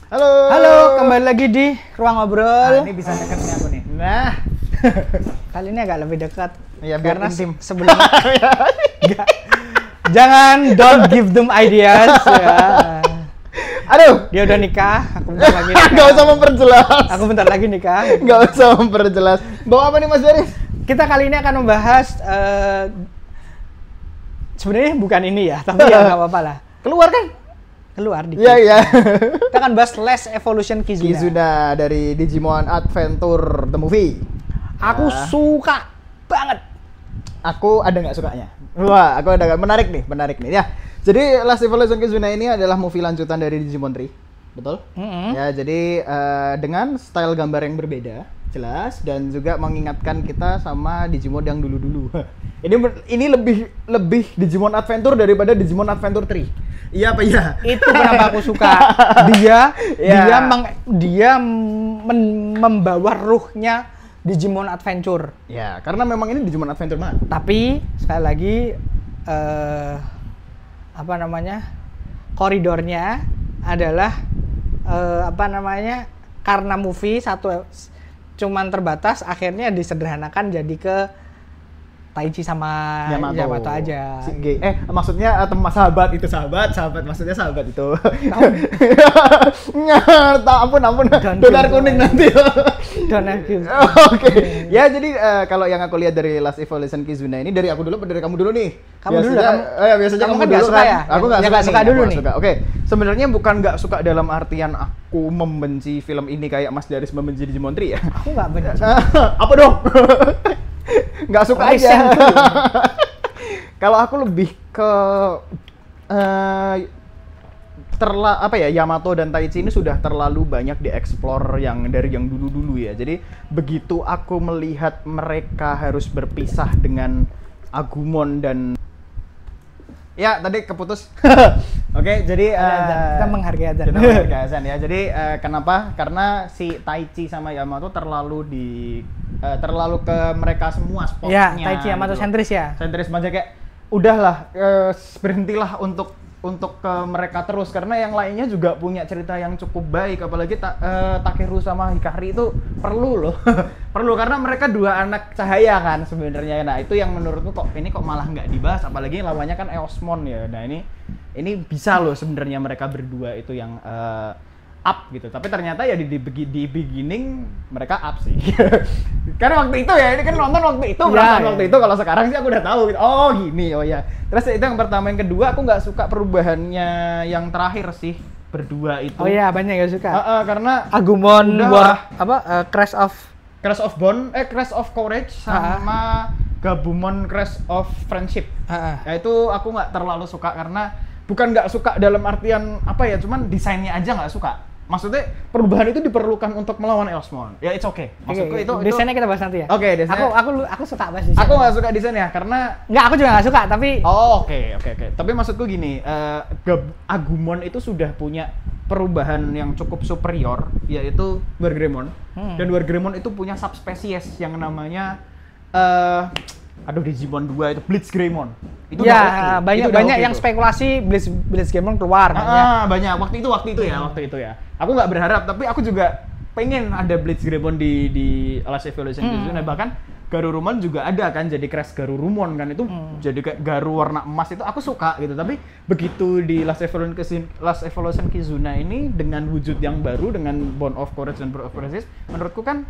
Halo. Halo, kembali lagi di Ruang Ngobrol. Ini bisa dekat nih aku nih. Nah, kali ini agak lebih dekat. Ya, biar karena intim. Sebelumnya, jangan don't give them ideas. Ya. Aduh, Dia udah nikah, aku bentar lagi nikah. nggak usah memperjelas. Aku bentar lagi nikah. Nggak usah memperjelas. Bawa apa nih Mas Deris? Kita kali ini akan membahas sebenarnya bukan ini ya, tapi ya nggak apa-apa lah. Keluar kan? Keluar dikit. Iya, iya. Kita akan bahas Last Evolution Kizuna. Kizuna dari Digimon Adventure the Movie. Aku suka banget. Aku ada nggak sukanya? Wah, aku ada nggak. Menarik nih. Ya, jadi Last Evolution Kizuna ini adalah movie lanjutan dari Digimon 3. Betul? Ya, jadi dengan style gambar yang berbeda, jelas, dan juga mengingatkan kita sama Digimon yang dulu-dulu. Ini lebih Digimon Adventure daripada Digimon Adventure 3. Iya apa iya? Itu kenapa aku suka. Dia membawa ruhnya Digimon Adventure. Ya, karena memang ini Digimon Adventure banget. Tapi sekali lagi koridornya adalah karena movie cuman terbatas, akhirnya disederhanakan jadi ke Taichi sama Yamato aja. Maksudnya sahabat maksudnya sahabat itu. Ampun. Donar kuning nanti. Donar kuning. Oke. Ya, jadi kalau yang aku lihat dari Last Evolution Kizuna ini, dari aku dulu apa dari kamu dulu nih? Biasanya kamu kan dulu suka kan? ya? Aku nggak suka dulu nih. Oke. Sebenarnya bukan nggak suka dalam artian aku membenci film ini kayak Mas Daris membenci Digimon 3 ya. Aku nggak benci. Apa dong? Nggak suka aja. Kalau aku lebih ke Yamato dan Taichi ini sudah terlalu banyak dieksplor yang dari yang dulu-dulu ya. Jadi begitu aku melihat mereka harus berpisah dengan Agumon dan tadi keputus. Oke, jadi kita menghargai azan. Kita menghargai azan ya. Jadi kenapa? Karena si Taichi sama Yamato terlalu ke mereka semua spotnya. Ya, Taichi Yamato sentris ya. Sentris aja kayak udahlah, berhentilah untuk ke mereka terus, karena yang lainnya juga punya cerita yang cukup baik, apalagi Takeru sama Hikari itu perlu loh. Perlu, karena mereka dua anak cahaya kan sebenarnya. Nah, itu yang menurutku kok malah nggak dibahas, apalagi lawannya kan Eosmon ya. Nah, ini bisa loh sebenarnya mereka berdua itu yang up gitu, tapi ternyata ya di beginning mereka up sih. Karena waktu itu ya, ini kan nonton waktu itu, waktu itu. Kalau sekarang sih aku udah tahu gitu. Oh gini, oh ya. Terus itu yang pertama, yang kedua aku nggak suka perubahannya yang terakhir sih, berdua itu. Oh iya, banyak nggak suka. Karena Agumon Crash of Courage sama Gabumon Crash of Friendship. Ya itu aku nggak terlalu suka, karena bukan nggak suka dalam artian cuman desainnya aja nggak suka. Maksudnya perubahan itu diperlukan untuk melawan Eosmon. Ya it's okay. Maksudku itu desainnya kita bahas nanti ya. Oke, desainnya. Aku suka bahas desain. Aku nggak suka desainnya karena aku juga nggak suka, tapi Oke. Tapi maksudku gini, Agumon itu sudah punya perubahan yang cukup superior, yaitu Wargreymon. Dan Wargreymon itu punya subspesies yang namanya Digimon 2 itu Blitzgreymon. Itu ya, banyak yang spekulasi Blitzgreymon keluar. Banyak waktu itu ya. Aku nggak berharap, tapi aku juga pengen ada Blitzgreymon di Last Evolution Kizuna. Bahkan Garurumon juga ada kan, jadi Crash Garurumon kan, itu jadi kayak garu warna emas, itu aku suka gitu. Tapi begitu di Last Evolution Kizuna ini dengan wujud yang baru, dengan Bond of Courage dan Bond of Resist, menurutku kan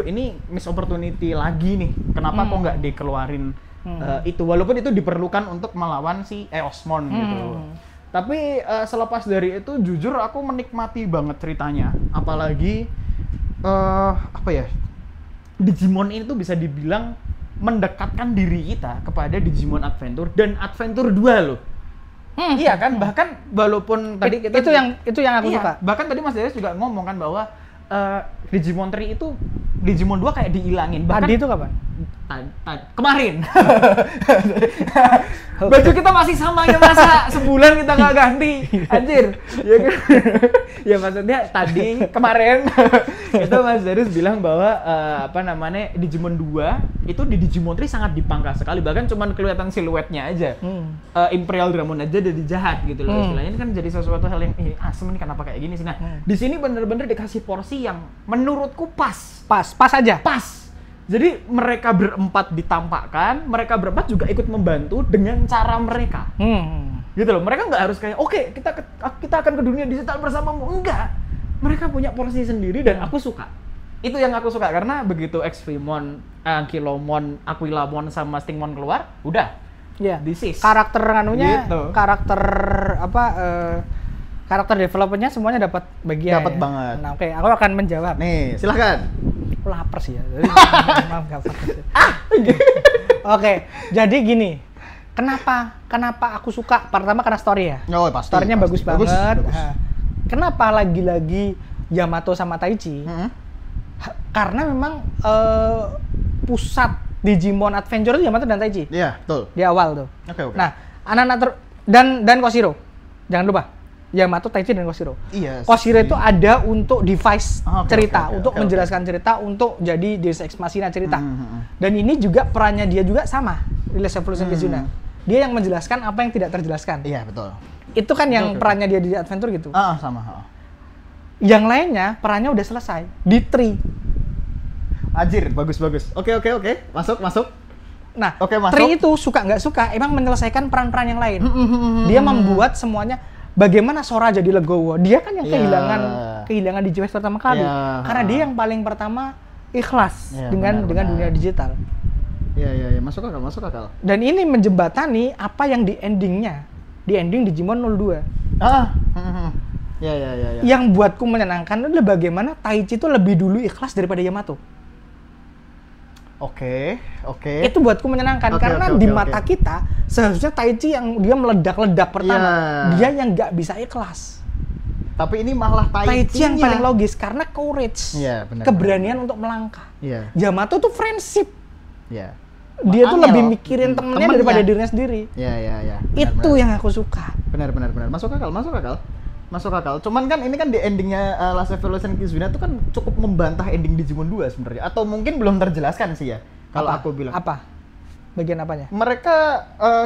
ini miss opportunity lagi nih. Kenapa kok nggak dikeluarin itu, walaupun itu diperlukan untuk melawan si Eosmon gitu. Tapi selepas dari itu jujur aku menikmati banget ceritanya, apalagi Digimon ini tuh bisa dibilang mendekatkan diri kita kepada Digimon Adventure dan Adventure 2 loh. Iya kan, bahkan walaupun tadi kita itu yang aku suka. Bahkan tadi Mas Darius juga ngomong kan bahwa Digimon 3 itu Digimon 2 kayak dihilangin. Bahkan itu kapan? kemarin. Baju kita masih sama ya, masa sebulan kita nggak ganti, anjir. Ya kan? Ya maksudnya tadi kemarin itu Mas Darius bilang bahwa Digimon 2 itu di Digimon 3 sangat dipangkas sekali, bahkan cuman kelihatan siluetnya aja. Imperial Dramon aja jadi jahat gitu loh. Istilahnya ini kan jadi sesuatu hal yang asem ini kenapa kayak gini sih. Nah, di sini bener-bener dikasih porsi yang menurutku pas aja. Pas. Jadi mereka berempat ditampakkan, mereka berempat juga ikut membantu dengan cara mereka. Gitu loh. Mereka nggak harus kayak oke, kita akan ke dunia digital bersamamu. Enggak. Mereka punya porsi sendiri dan aku suka. Itu yang aku suka karena begitu Xfreemon, Kilomon, Aquilamon sama Stingmon keluar, udah. Ya. This is. Karakter gitu. Karakter developernya semuanya dapat bagian. Dapat banget. Nah, oke, aku akan menjawab. Nih, silahkan. Aku lapar sih ya. Maaf, gak fokus ya. Oke, jadi gini. Kenapa aku suka? Pertama karena story ya. Oh, pasti. Story-nya bagus banget. Bagus. Nah, kenapa lagi-lagi Yamato sama Taichi? Karena memang pusat Digimon Adventure itu Yamato dan Taichi. Iya, betul. Di awal tuh. Oke. Nah, anak-anak dan Koshiro. Jangan lupa. Yamato, Taichi, dan Koshiro. Iya. Koshiro itu ada untuk device cerita, untuk oke. menjelaskan cerita, untuk jadi Deus Ex Machina cerita. Dan ini juga perannya dia juga sama, Riles Evolution Kizuna. Dia yang menjelaskan apa yang tidak terjelaskan. Iya, betul. Itu kan yang perannya dia di Adventure gitu. Sama. Yang lainnya perannya udah selesai di Tree. Anjir, bagus. Oke. Masuk. Nah, Oke, masuk. Tree itu suka nggak suka, emang menyelesaikan peran-peran yang lain. Dia membuat semuanya. Bagaimana Sora jadi legowo? Dia kan yang kehilangan di Digivice pertama kali. Karena dia yang paling pertama ikhlas dengan dunia digital. Iya, masuk akal. Dan ini menjembatani apa yang di endingnya. Di ending Digimon 02. Iya. Yang buatku menyenangkan adalah bagaimana Taichi itu lebih dulu ikhlas daripada Yamato. Oke. Itu buatku menyenangkan karena di mata kita seharusnya Taichi yang dia meledak-ledak pertama, dia yang nggak bisa ikhlas. Tapi ini malah Taichi yang paling logis karena courage, keberanian untuk melangkah. Yamato tuh friendship. Dia tuh lebih mikirin temennya daripada dirinya sendiri. Iya. Itu yang aku suka. Benar. Masuk akal. Cuman kan ini kan di endingnya Last Evolution Kizuna itu kan cukup membantah ending Digimon 2 sebenarnya. Atau mungkin belum terjelaskan sih ya. Kalau aku bilang. Apa? Bagian apanya? Mereka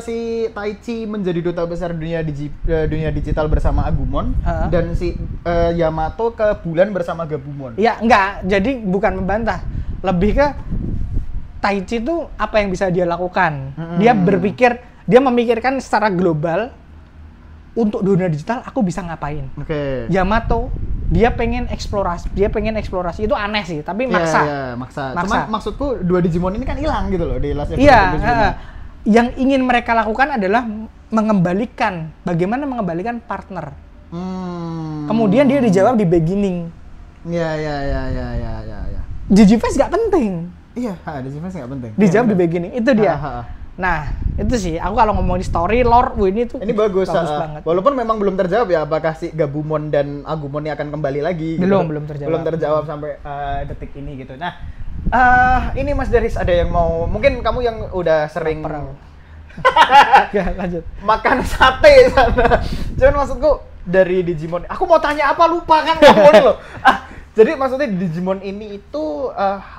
si Taichi menjadi duta besar dunia digital bersama Agumon dan si Yamato ke bulan bersama Gabumon. Ya, enggak. Jadi bukan membantah. Lebih ke Taichi itu apa yang bisa dia lakukan. Dia memikirkan secara global. Untuk dunia digital aku bisa ngapain? Yamato dia pengen eksplorasi itu aneh sih, tapi maksa. Maksa. Cuman maksudku dua Digimon ini kan hilang gitu loh di Last Evolution. Iya. Yang ingin mereka lakukan adalah bagaimana mengembalikan partner. Kemudian dia dijawab di beginning. Iya. Digivice nggak penting. Iya, Digivice nggak penting. Dijawab di beginning itu dia. Nah, itu sih, aku kalau ngomong di story, lore, ini bagus banget. Walaupun memang belum terjawab ya, apakah si Gabumon dan Agumon ini akan kembali lagi. Belum gitu. terjawab. Belum terjawab sampai detik ini gitu. Nah, ini Mas Darius ada yang mau, mungkin kamu yang udah sering lanjut. Makan sate sana. Cuman maksudku, dari Digimon, aku mau tanya apa lupa kan kamu ini loh. Jadi maksudnya Digimon ini itu,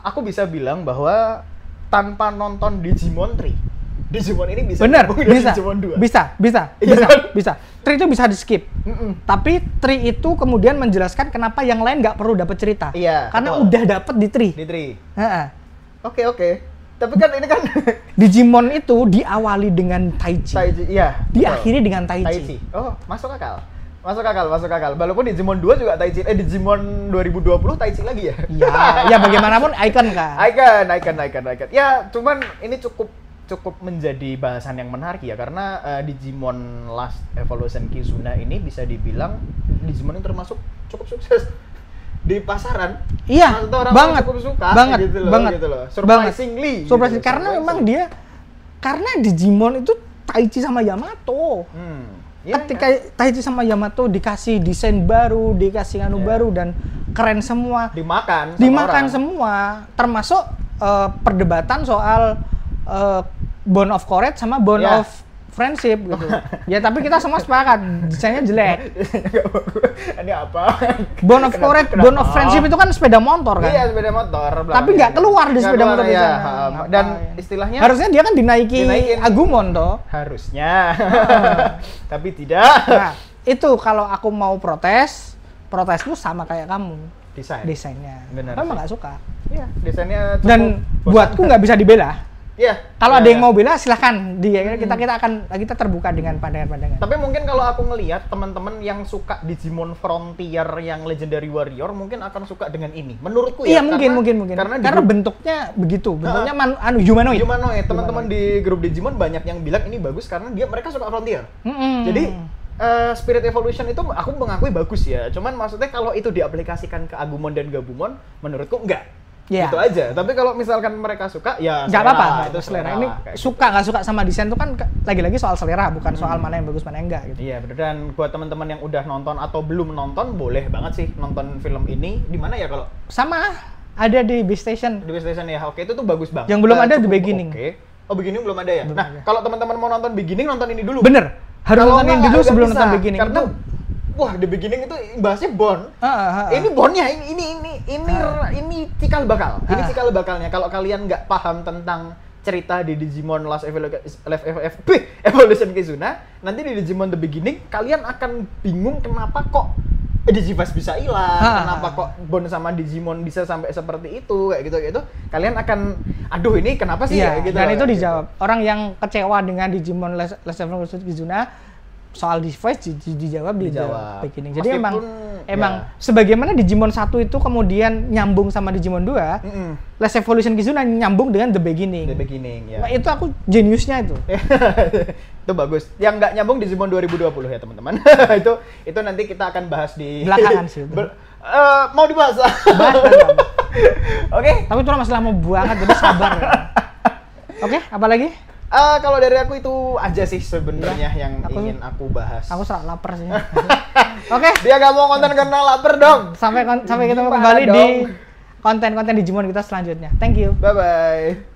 aku bisa bilang bahwa tanpa nonton Digimon 3, Digimon ini bisa Digimon 2. Bisa. Tri itu bisa di skip. Tapi Tri itu kemudian menjelaskan kenapa yang lain nggak perlu dapat cerita. Iya. Karena udah dapat di Tri. Oke. Tapi kan ini kan Digimon itu diawali dengan Taichi. Iya. Diakhiri dengan Taichi. Oh, masuk akal. Walaupun Digimon 2 juga Taichi, Digimon 2020 Taichi lagi ya. Iya, ya bagaimanapun icon kan. Icon. Ya, cuman ini cukup menjadi bahasan yang menarik ya karena Digimon Last Evolution Kizuna ini bisa dibilang Digimon ini termasuk cukup sukses di pasaran. Iya, orang cukup suka gitu loh. Surprisingly. Karena memang dia Digimon itu Taichi sama Yamato. Ketika Taichi sama Yamato dikasih desain baru, dikasih baru dan keren semua. Dimakan semua, termasuk perdebatan soal bond of courage sama bond Ya. of friendship gitu. Ya tapi kita semua sepakat desainnya jelek. Ini apa? Bond of courage, bond of friendship itu kan sepeda motor kan. Iya, sepeda motor. Tapi nggak keluar di Nggak sepeda keluar, motor di ya. sana. Dan Ngapain? istilahnya Harusnya dia kan dinaikin Agumon toh. harusnya. Tapi tidak. Nah, itu kalau aku mau protesku sama kayak kamu. Desainnya. Benar Aku emang sih. nggak suka. Iya, desainnya cukup Dan bosan. buatku nggak bisa dibela. Iya. Kalau iya, ada yang iya. mau bela silahkan. Kita terbuka dengan pandangan-pandangan. Tapi mungkin kalau aku ngelihat teman-teman yang suka Digimon Frontier yang Legendary Warrior mungkin akan suka dengan ini. Menurutku ya. Iya mungkin. Karena Bentuknya begitu. Bentuknya humanoid. humanoid. Teman-teman di grup Digimon banyak yang bilang ini bagus karena mereka suka Frontier. Jadi Spirit Evolution itu aku mengakui bagus ya. Cuman maksudnya kalau itu diaplikasikan ke Agumon dan Gabumon, menurutku enggak. Iya. Gitu aja. Tapi kalau misalkan mereka suka, ya nggak selera, apa-apa itu selera. selera. Ini Kayak suka nggak suka sama desain itu kan lagi-lagi soal selera, bukan soal mana yang bagus mana yang enggak gitu. Iya, bener. Dan buat teman-teman yang udah nonton atau belum nonton, boleh banget sih nonton film ini. Di mana ya kalau Sama ada di Beast Station. di PlayStation ya? Oke, itu tuh bagus banget. Yang belum ada The Cukup Beginning. Oke. Oh, Beginning belum ada ya? Belum Nah, ada. kalau teman-teman mau nonton Beginning, nonton ini dulu. Bener. Harus Kalau nonton ini nggak, dulu nggak sebelum bisa. nonton Beginning. Karena wah, The Beginning itu bahasnya Bond. Ini Bondnya, ini cikal bakal. Ini cikal bakalnya. Kalau kalian nggak paham tentang cerita di Digimon Evolution Kizuna, nanti di Digimon The Beginning kalian akan bingung kenapa kok Digivice bisa hilang, kenapa kok Bond sama Digimon bisa sampai seperti itu, kayak gitu. Kalian akan, aduh ini kenapa sih? Iya, Kayak gitu. dan itu dijawab. Orang yang kecewa dengan Digimon Last Evolution Kizuna soal device dijawab di The Beginning. Jadi Meskipun, emang ya. sebagaimana Digimon 1 itu kemudian nyambung sama Digimon 2, Last Evolution Kizuna nyambung dengan The Beginning. The Beginning, ya. Nah, itu aku jeniusnya itu. Itu bagus. Yang nggak nyambung Digimon 2020 ya teman-teman. itu nanti kita akan bahas di Belakangan sih itu. Mau dibahas? Bahas. Oke. Tapi itu masih lama banget, jadi sabar. Ya. Oke, apa lagi? Kalau dari aku itu aja sih sebenarnya yang ingin aku bahas. Aku serak lapar sih. Oke. Dia nggak mau konten karena lapar dong. Sampai ketemu Gimana kembali di dong? konten-konten Digimon kita selanjutnya. Thank you. Bye bye.